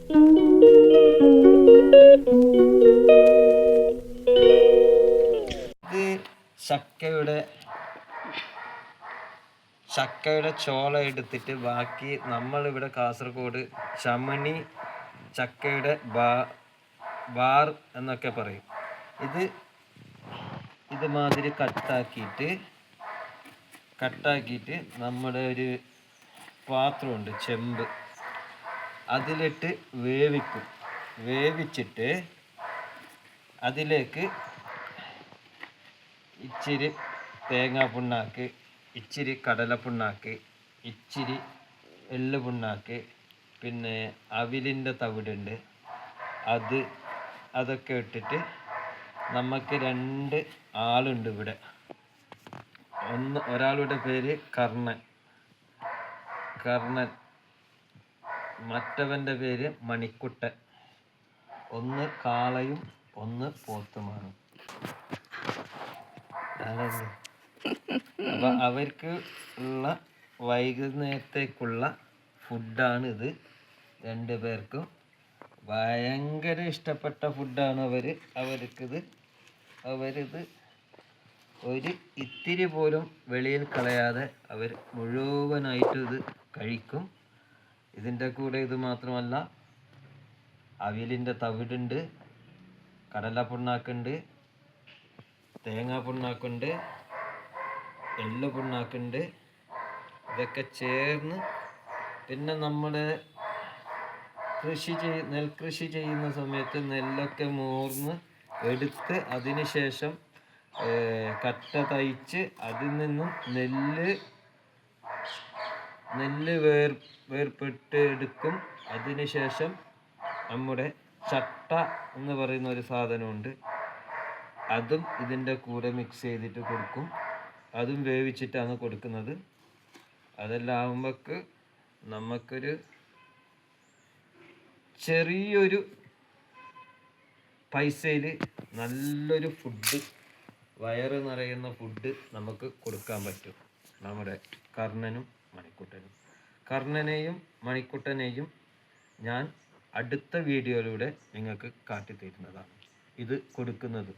ഇത് ചക്കയുടെ ചോള എടുത്തിട്ട് ബാക്കി നമ്മളിവിടെ കാസർഗോഡ് ചമണി ചക്കയുടെ ബാർ എന്നൊക്കെ പറയും. ഇതുമാതിരി കട്ടാക്കിയിട്ട് നമ്മുടെ ഒരു പാത്രമുണ്ട്, ചെമ്പ്, അതിലിട്ട് വേവിച്ചിട്ട് അതിലേക്ക് ഇച്ചിരി തേങ്ങാ പുണ്ണാക്ക്, ഇച്ചിരി കടല പുണ്ണാക്ക്, ഇച്ചിരി എള്ള് പുണ്ണാക്ക്, പിന്നെ അവിലിൻ്റെ തവിടുണ്ട്, അതൊക്കെ ഇട്ടിട്ട് നമുക്ക് 2 ആളുണ്ട് ഇവിടെ. ഒരാളുടെ പേര് കർണൻ, മറ്റവൻ്റെ പേര് മണിക്കുട്ടൻ. ഒന്ന് കാളയും ഒന്ന് പോത്തുമാണ്. അപ്പം അവർക്ക് ഉള്ള വൈകുന്നേരത്തേക്കുള്ള ഫുഡാണ് ഇത്. 2 പേർക്കും ഭയങ്കര ഇഷ്ടപ്പെട്ട ഫുഡാണ്. അവരിത് ഒരു ഇത്തിരി പോലും വെളിയിൽ കളയാതെ അവർ മുഴുവനായിട്ട് ഇത് കഴിക്കും. ഇതിൻ്റെ കൂടെ ഇത് മാത്രമല്ല, അവിലിൻ്റെ തവിടുണ്ട്, കടല പുണ്ണാക്കുണ്ട്, തേങ്ങാ പുണ്ണാക്കുണ്ട്, എള്ള് പുണ്ണാക്കുണ്ട്. ഇതൊക്കെ ചേർന്ന്, പിന്നെ നമ്മുടെ നെൽകൃഷി ചെയ്യുന്ന സമയത്ത് നെല്ലൊക്കെ മൂർന്ന് എടുത്ത് അതിന് ശേഷം കറ്റ തയ്ച്ച് അതിൽ നിന്നും നെല്ല് വേർപെട്ട് എടുക്കും. അതിനുശേഷം നമ്മുടെ ചട്ട എന്ന് പറയുന്ന ഒരു സാധനമുണ്ട്, അതും ഇതിൻ്റെ കൂടെ മിക്സ് ചെയ്തിട്ട് കൊടുക്കും. അതും വേവിച്ചിട്ടാണ് കൊടുക്കുന്നത്. അതെല്ലാം ആകുമ്പോൾക്ക് നമുക്കൊരു ചെറിയൊരു പൈസയിൽ നല്ലൊരു ഫുഡ്, വയറ് നിറയുന്ന ഫുഡ് നമുക്ക് കൊടുക്കാൻ പറ്റും. നമ്മുടെ കർണനെയും മണിക്കുട്ടനെയും ഞാൻ അടുത്ത വീഡിയോയിലൂടെ നിങ്ങൾക്ക് കാട്ടിത്തരുന്നതാണ് ഇത് കൊടുക്കുന്നത്.